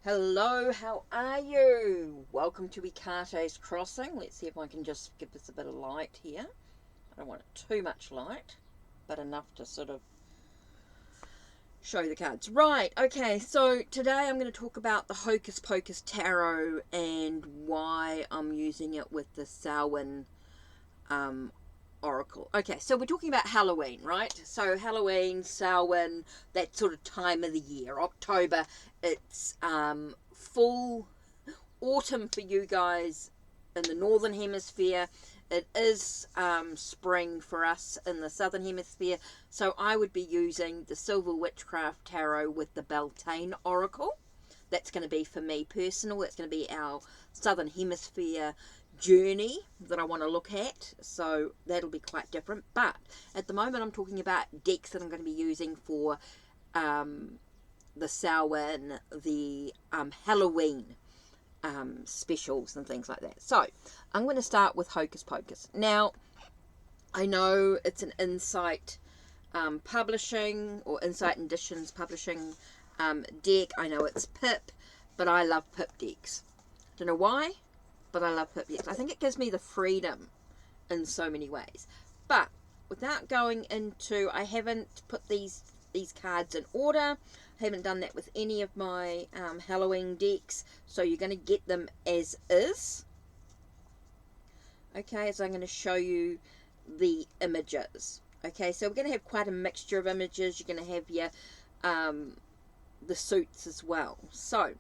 Hello, how are you? Welcome to Ikate's Crossing. Let's see if I can just give this a bit of light here. I don't want it too much light, but enough to sort of show the cards. Right, okay, so today I'm going to talk about the Hocus Pocus Tarot and why I'm using it with the Samhain Oracle. Okay, so we're talking about Halloween, right? So Halloween, Samhain, that sort of time of the year. October, it's full autumn for you guys in the northern hemisphere. It is spring for us in the southern hemisphere. So I would be using the Silver Witchcraft Tarot with the Beltane Oracle. That's going to be for me personal. That's going to be our southern hemisphere journey that I want to look at, so that'll be quite different. But at the moment I'm talking about decks that I'm going to be using for the Samhain, the Halloween specials and things like that. So I'm going to start with Hocus Pocus. Now I know it's an Insight Publishing or Insight Editions Publishing deck. I know it's Pip, but I love Pip decks. Don't know why, but I love Pip decks. I think it gives me the freedom in so many ways. But without going into, I haven't put these cards in order. I haven't done that with any of my Halloween decks. So you're going to get them as is. Okay, so I'm going to show you the images. Okay, so we're going to have quite a mixture of images. You're going to have your the suits as well. So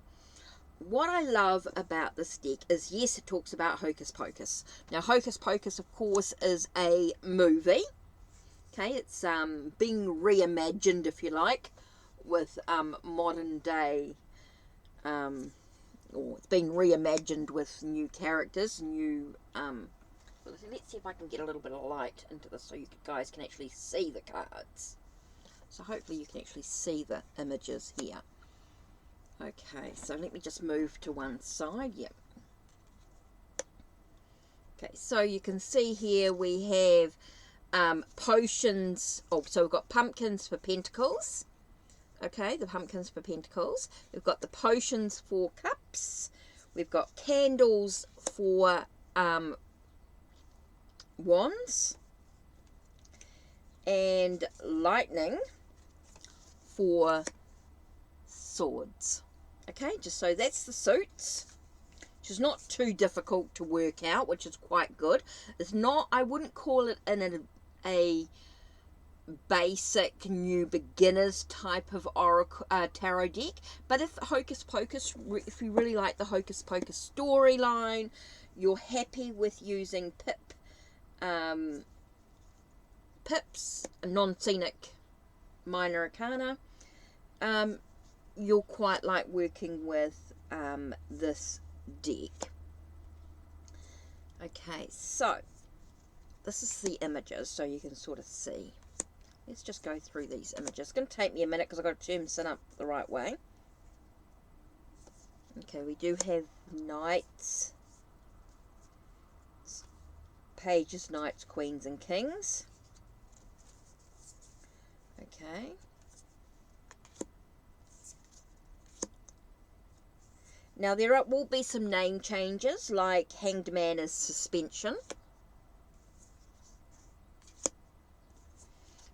what I love about this deck is, yes, it talks about Hocus Pocus. Now, Hocus Pocus, of course, is a movie. Okay, it's being reimagined, if you like, with modern day, or it's being reimagined with new characters, new. Let's see if I can get a little bit of light into this so you guys can actually see the cards. So hopefully you can actually see the images here. Okay, so let me just move to one side. Yep. Okay, so you can see here we have potions. Oh, so we've got pumpkins for pentacles. Okay, the pumpkins for pentacles. We've got the potions for cups. We've got candles for wands. And lightning for swords. Okay, just so that's the suits, which is not too difficult to work out, which is quite good. It's not, I wouldn't call it a basic new beginners type of oracle tarot deck, but if Hocus Pocus, if you really like the Hocus Pocus storyline, you're happy with using Pips, non-scenic minor arcana, you'll quite like working with this deck. Okay, so this is the images, so you can sort of see. Let's just go through these images. It's going to take me a minute because I've got to turn this up the right way. Okay, we do have knights, pages, knights, queens, and kings. Okay. Now there will be some name changes, like Hanged Man is suspension.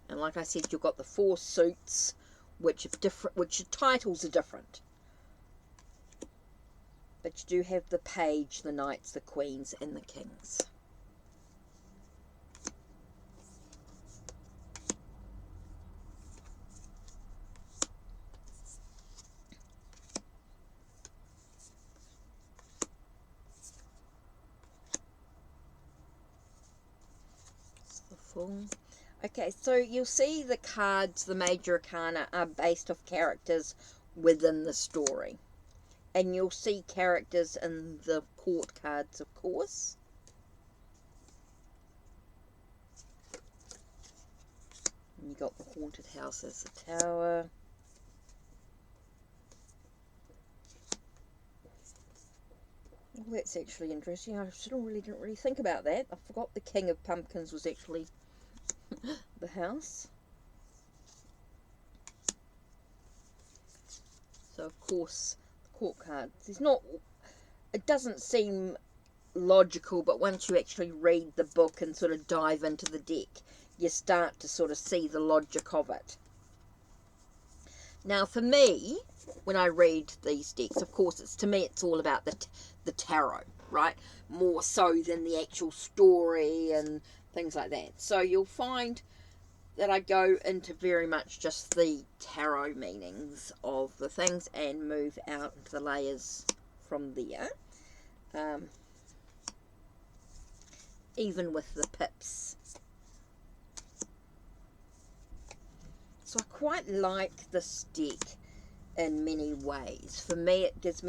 And like I said, you've got the 4 suits, which are different, which titles are different. But you do have the page, the knights, the queens, and the kings. Okay, so you'll see the cards, the major arcana, are based off characters within the story. And you'll see characters in the court cards, of course. And you got the haunted house as the tower. Oh, that's actually interesting. I still didn't really think about that. I forgot the King of Pumpkins was actually the house. So of course court cards. It doesn't seem logical, but once you actually read the book and sort of dive into the deck, you start to sort of see the logic of it. Now, for me, when I read these decks, of course, to me, it's all about the tarot, right? More so than the actual story and things like that. So you'll find that I go into very much just the tarot meanings of the things and move out into the layers from there. Even with the pips. So I quite like this deck in many ways. For me, it gives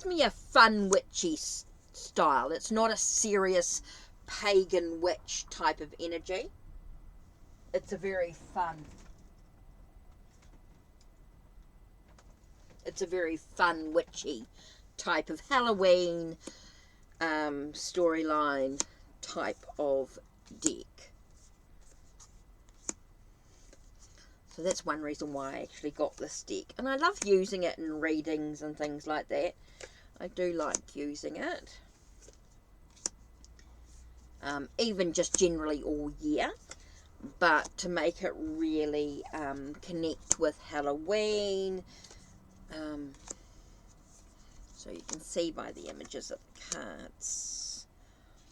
me a fun witchy style. It's not a serious pagan witch type of energy. It's a very fun witchy type of Halloween storyline type of deck. So that's one reason why I actually got this deck. And I love using it in readings and things like that. I do like using it. Even just generally all year. But to make it really connect with Halloween. So you can see by the images of the cards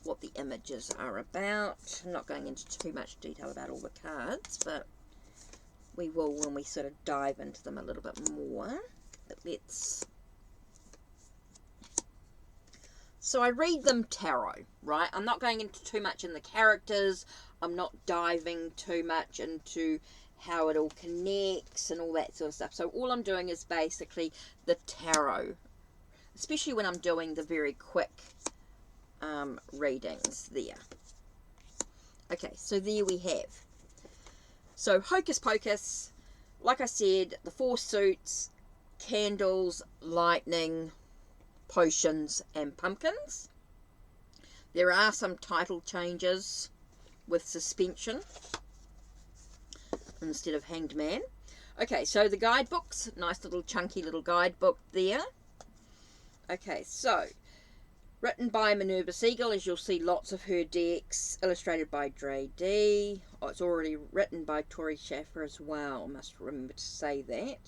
what the images are about. I'm not going into too much detail about all the cards, but we will when we sort of dive into them a little bit more. But so I read them tarot, right? I'm not going into too much in the characters. I'm not diving too much into how it all connects and all that sort of stuff. So all I'm doing is basically the tarot, especially when I'm doing the very quick readings there. Okay, so there we have. So Hocus Pocus, like I said, the 4 suits, candles, lightning, potions, and pumpkins. There are some title changes with suspension instead of Hanged Man. Okay, so the guidebooks, nice little chunky little guidebook there. Okay, so written by Minerva Siegel, as you'll see lots of her decks, illustrated by Dre D. Oh, it's already written by Tori Schaffer as well, must remember to say that.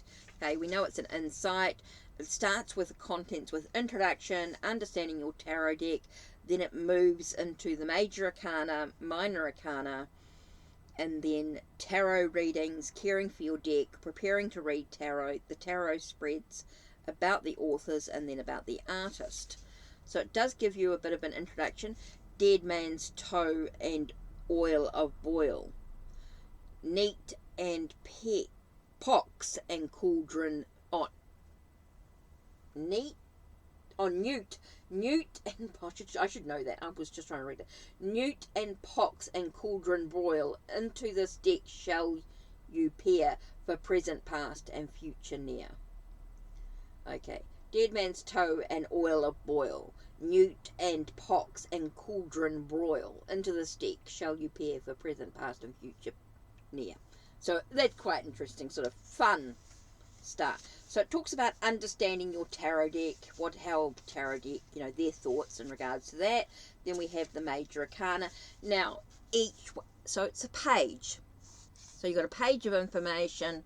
Okay, we know it's an insight. It starts with the contents with introduction, understanding your tarot deck, then it moves into the major arcana, minor arcana, and then tarot readings, caring for your deck, preparing to read tarot, the tarot spreads, about the authors, and then about the artist. So it does give you a bit of an introduction. Dead Man's Toe and Oil of Boil. Neat and Pox and Cauldron on Newt and I should know that. I was just trying to read it. Newt and Pox and Cauldron broil. Into this deck shall you peer for present, past, and future near. Okay. Dead Man's Toe and Oil of Boil. Newt and Pox and Cauldron broil. Into this deck shall you peer for present, past, and future near. So that's quite interesting, sort of fun start. So it talks about understanding your tarot deck, how tarot deck, their thoughts in regards to that. Then we have the major arcana. Now, so it's a page. So you've got a page of information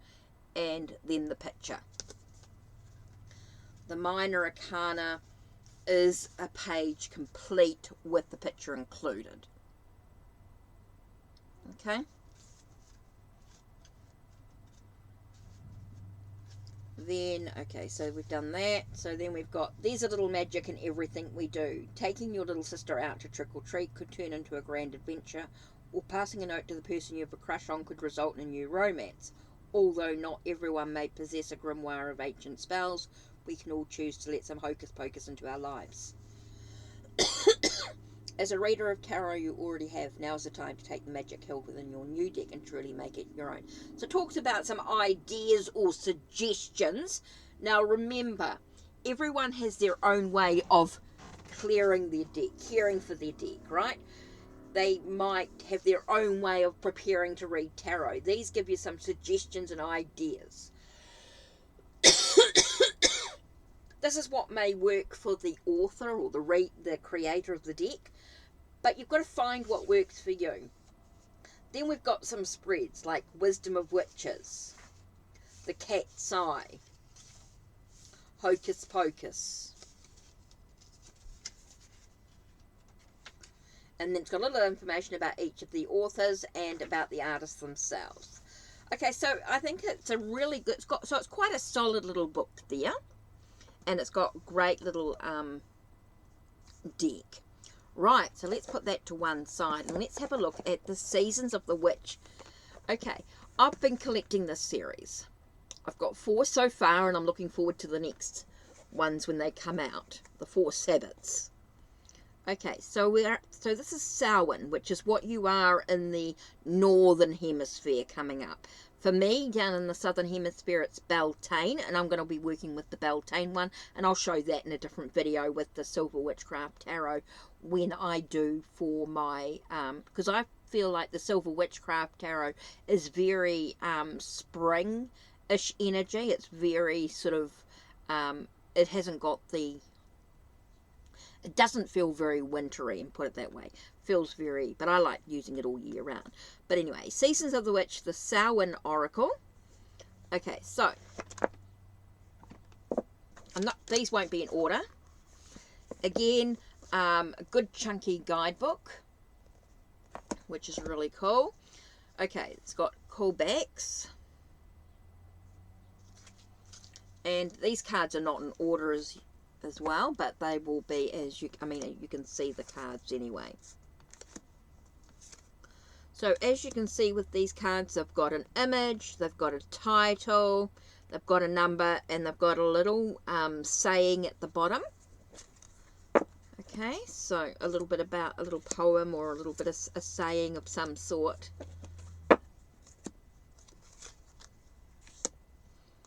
and then the picture. The minor arcana is a page complete with the picture included. Okay. Then, okay, so we've done that. So then we've got, there's a little magic in everything we do. Taking your little sister out to trick or treat could turn into a grand adventure, or passing a note to the person you have a crush on could result in a new romance. Although not everyone may possess a grimoire of ancient spells, we can all choose to let some hocus pocus into our lives. As a reader of tarot you already have, now's the time to take the magic held within your new deck and truly make it your own. So it talks about some ideas or suggestions. Now remember, everyone has their own way of clearing their deck, caring for their deck, right? They might have their own way of preparing to read tarot. These give you some suggestions and ideas. this is what may work for the author or the creator of the deck, but you've got to find what works for you. Then we've got some spreads like Wisdom of Witches, the Cat's Eye, Hocus Pocus. And then it's got a little information about each of the authors and about the artists themselves. Okay, so I think it's a really good, it's quite a solid little book there. And it's got great little deck. Right, so let's put that to one side and let's have a look at the Seasons of the Witch. Okay, I've been collecting this series. I've got 4 so far and I'm looking forward to the next ones when they come out. The 4 Sabbats. Okay, so this is Samhain, which is what you are in the northern hemisphere coming up. For me, down in the southern hemisphere, it's Beltane, and I'm going to be working with the Beltane one, and I'll show that in a different video with the Silver Witchcraft Tarot when I do for my, because I feel like the Silver Witchcraft Tarot is very spring-ish energy. It's very sort of, it hasn't got the, it doesn't feel very wintry, and put it that way. Feels very, but I like using it all year round. But anyway, Seasons of the Witch, the Samhain Oracle. Okay, so these won't be in order. Again, a good chunky guidebook, which is really cool. Okay, it's got cool backs. And these cards are not in order as well, but they will be as you, I mean, you can see the cards anyway. So as you can see with these cards, they've got an image, they've got a title, they've got a number, and they've got a little saying at the bottom. Okay, so a little bit about a little poem or a little bit of a saying of some sort.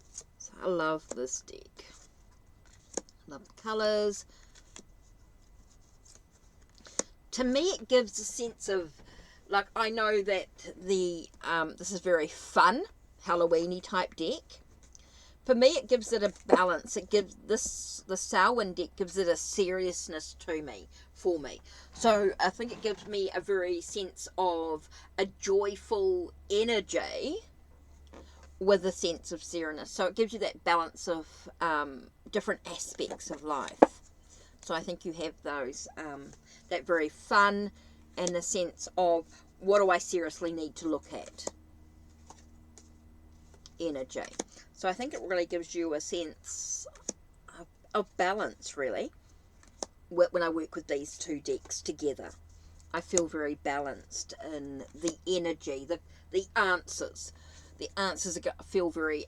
So I love this deck. Love the colours. To me, it gives a sense of, like, I know that the this is very fun, Halloween-y type deck. For me, it gives it a balance. It gives the Samhain deck gives it a seriousness to me, for me. So I think it gives me a very sense of a joyful energy with a sense of seriousness. So it gives you that balance of different aspects of life. So I think you have those, that very fun and the sense of, what do I seriously need to look at? Energy. So I think it really gives you a sense of balance, really, when I work with these 2 decks together. I feel very balanced in the energy, the answers. The answers feel very,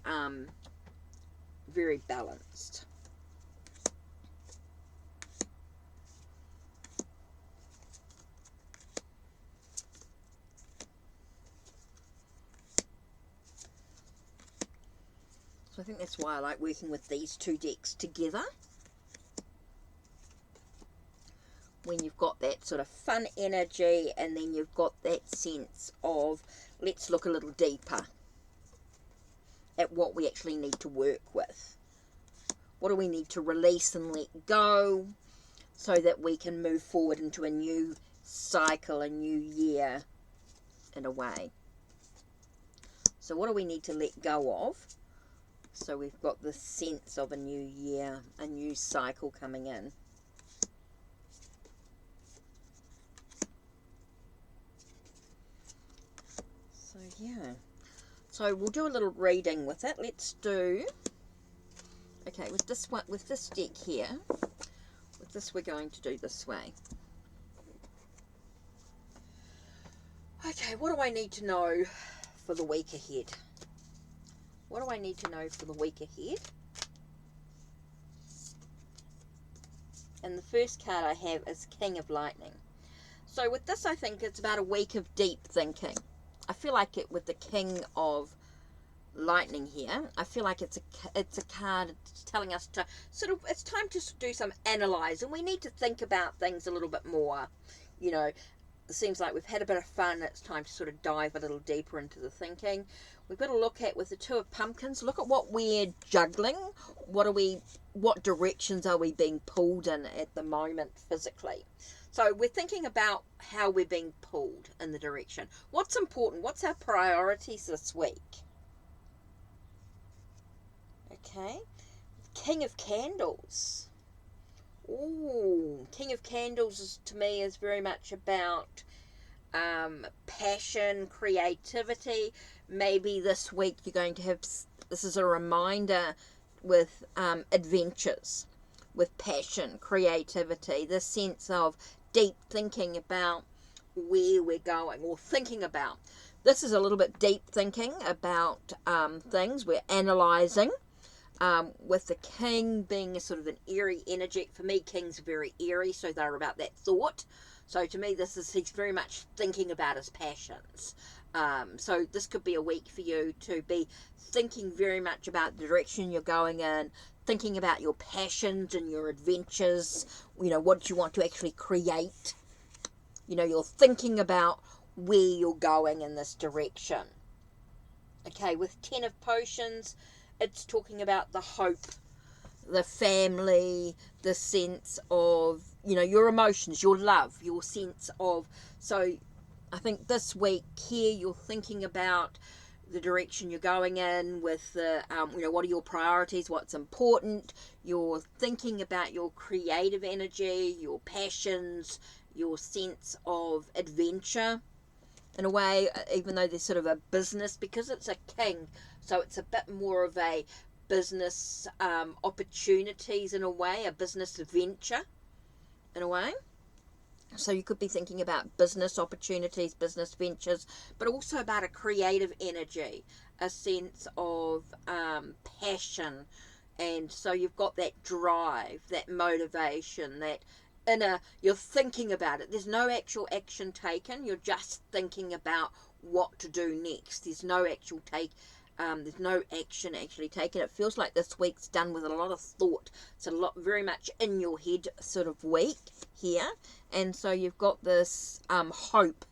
very balanced. So I think that's why I like working with these 2 decks together. When you've got that sort of fun energy and then you've got that sense of, let's look a little deeper at what we actually need to work with. What do we need to release and let go so that we can move forward into a new cycle, a new year in a way. So what do we need to let go of? So we've got the sense of a new year, a new cycle coming in. So yeah. So we'll do a little reading with it. Let's do, okay, with this one, with this deck here, with this we're going to do this way. Okay, what do I need to know for the week ahead? What do I need to know for the week ahead? And the first card I have is King of Lightning. So with this, I think it's about a week of deep thinking. I feel like it with the King of Lightning here. I feel like it's a card telling us to sort of, it's time to do some analyze, and we need to think about things a little bit more, you know, it seems like we've had a bit of fun. It's time to sort of dive a little deeper into the thinking. We've got to look at, with the Two of Pumpkins, look at what we're juggling. What directions are we being pulled in at the moment physically? So we're thinking about how we're being pulled in the direction. What's important? What's our priorities this week? Okay. King of Candles. Ooh, King of Candles to me is very much about passion, creativity. Maybe this week you're going to have, this is a reminder with adventures, with passion, creativity, this sense of deep thinking about where we're going, or thinking about. This is a little bit deep thinking about things. We're analysing. With the king being a sort of an airy energy. For me, kings are very airy, so they're about that thought. So to me, he's very much thinking about his passions. So this could be a week for you to be thinking very much about the direction you're going in, thinking about your passions and your adventures, what you want to actually create. You're thinking about where you're going in this direction. Okay, with 10 of Potions, it's talking about the hope, the family, the sense of, your emotions, your love, your sense of. So I think this week here you're thinking about the direction you're going in with the, what are your priorities, what's important. You're thinking about your creative energy, your passions, your sense of adventure. In a way, even though there's sort of a business, because it's a king, so it's a bit more of a business opportunities in a way, a business venture in a way. So you could be thinking about business opportunities, business ventures, but also about a creative energy, a sense of passion. And so you've got that drive, that motivation, that you're thinking about it. There's no actual action taken. You're just thinking about what to do next. There's no actual there's no action actually taken. It feels like this week's done with a lot of thought. It's very much in your head sort of week here. And so you've got this hope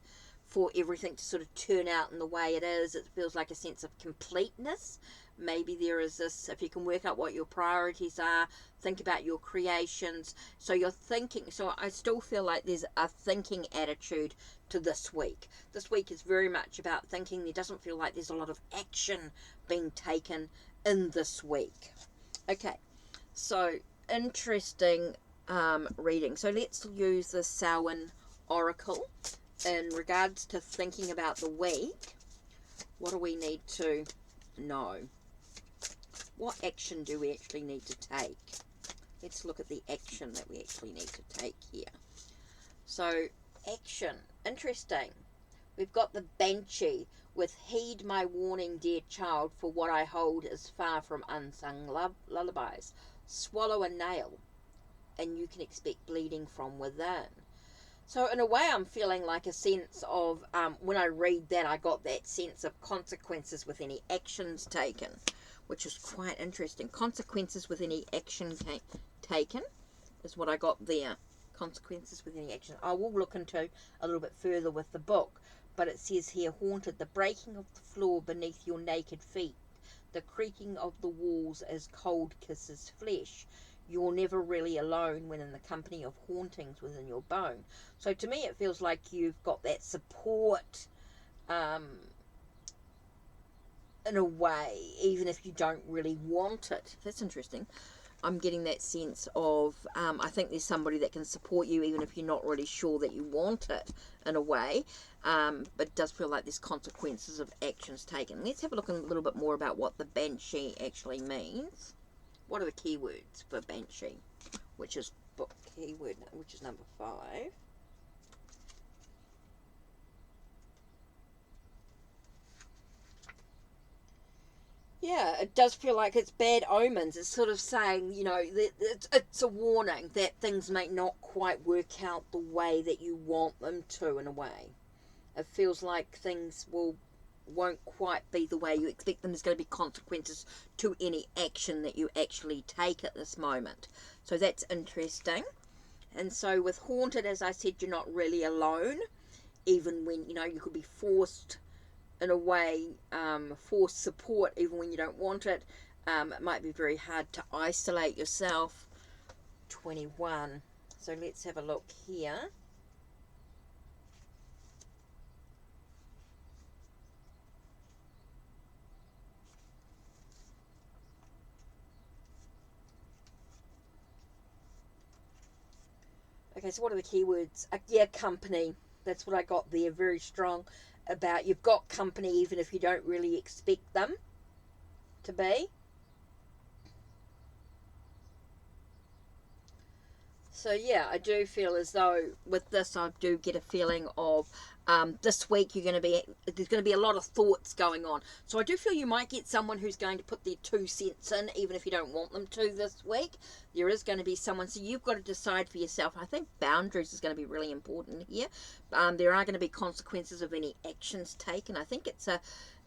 for everything to sort of turn out in the way it is. It feels like a sense of completeness. Maybe there is this, if you can work out what your priorities are, think about your creations. So you're thinking, so I still feel like there's a thinking attitude to this week. This week is very much about thinking. There doesn't feel like there's a lot of action being taken in this week. Okay, so interesting reading. So let's use the Samhain Oracle in regards to thinking about the week. What do we need to know? What action do we actually need to take? Let's look at the action that we actually need to take here. So, action. Interesting. We've got the Banshee with heed my warning, dear child, for what I hold is far from unsung lullabies. Swallow a nail, and you can expect bleeding from within. So in a way, I'm feeling like a sense of, when I read that, I got that sense of consequences with any actions taken, which is quite interesting. Consequences with any action taken is what I got there. Consequences with any action. I will look into a little bit further with the book, but it says here, haunted, the breaking of the floor beneath your naked feet, the creaking of the walls as cold kisses flesh. You're never really alone when in the company of hauntings within your bone. So to me, it feels like you've got that support in a way, even if you don't really want it. That's interesting. I'm getting that sense of, I think there's somebody that can support you even if you're not really sure that you want it in a way. But it does feel like there's consequences of actions taken. Let's have a look a little bit more about what the Banshee actually means. What are the keywords for Banshee? Which is book keyword, which is number 5. Yeah, it does feel like it's bad omens. It's sort of saying, it's a warning that things may not quite work out the way that you want them to, in a way. It feels like things won't quite be the way you expect them. There's going to be consequences to any action that you actually take at this moment. So that's interesting. And so with haunted, as I said, you're not really alone. even when, you know, you could be forced in a way, forced support even when you don't want it. It might be very hard to isolate yourself. 21. So let's have a look here. Okay, so what are the keywords? Yeah, company. That's what I got there. Very strong about you've got company even if you don't really expect them to be. So yeah, I do feel as though with this, I do get a feeling of this week there's going to be a lot of thoughts going on. So I do feel you might get someone who's going to put their 2 cents in, even if you don't want them to this week. There is going to be someone, so you've got to decide for yourself. I think boundaries is going to be really important here. There are going to be consequences of any actions taken. I think it's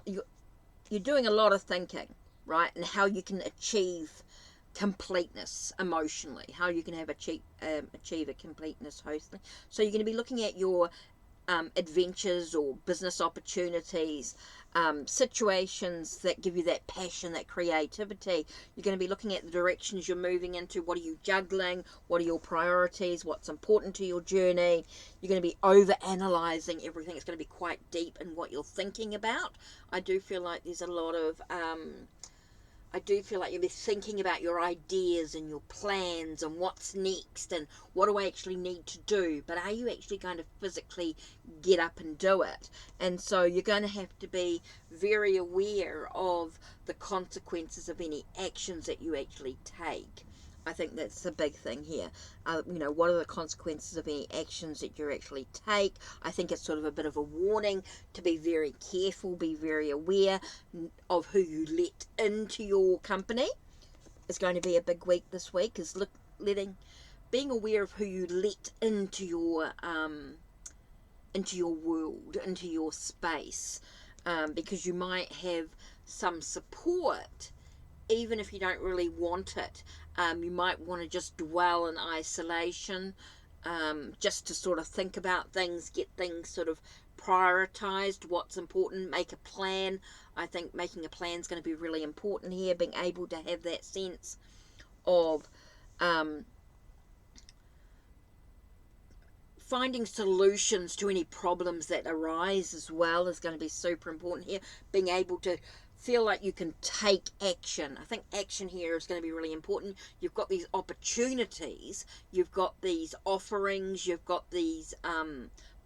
you're doing a lot of thinking, right, and how you can achieve completeness emotionally, how you can have achieve a completeness hostly. So you're going to be looking at your adventures or business opportunities, situations that give you that passion, that creativity. You're going to be looking at the directions you're moving into. What are you juggling? What are your priorities? What's important to your journey? You're going to be over analyzing everything. It's going to be quite deep in what you're thinking about. I do feel like there's a lot of I do feel like you'll be thinking about your ideas and your plans and what's next and what do I actually need to do, but are you actually going to physically get up and do it? And so you're going to have to be very aware of the consequences of any actions that you actually take. I think that's the big thing here. What are the consequences of any actions that you actually take? I think it's sort of a bit of a warning to be very careful, be very aware of who you let into your company. It's going to be a big week this week, is being aware of who you let into your world, into your space, because you might have some support even if you don't really want it. You might want to just dwell in isolation, just to sort of think about things, get things sort of prioritized, what's important, make a plan. I think making a plan is going to be really important here, being able to have that sense of finding solutions to any problems that arise as well is going to be super important here. Being able to feel like you can take action. I think action here is going to be really important. You've got these opportunities, you've got these offerings, you've got these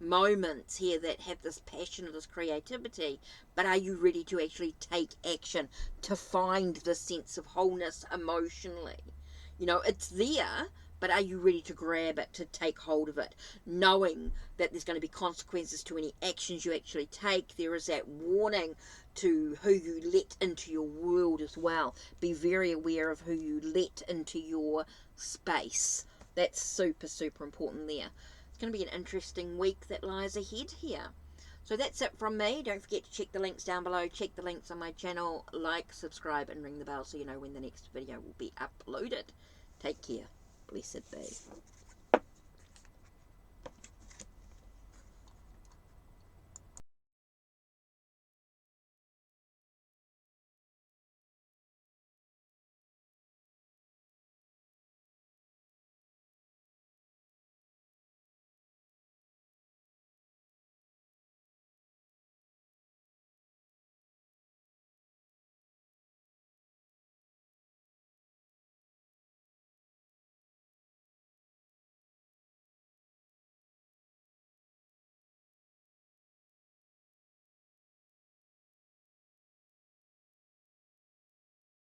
moments here that have this passion, this creativity, but are you ready to actually take action to find the sense of wholeness emotionally? It's there, but are you ready to grab it, to take hold of it, knowing that there's going to be consequences to any actions you actually take? There is that warning to who you let into your world as well. Be very aware of who you let into your space. That's super, super important there. It's going to be an interesting week that lies ahead here. So that's it from me. Don't forget to check the links down below. Check the links on my channel. Like, subscribe, and ring the bell so you know when the next video will be uploaded. Take care. Blessed be.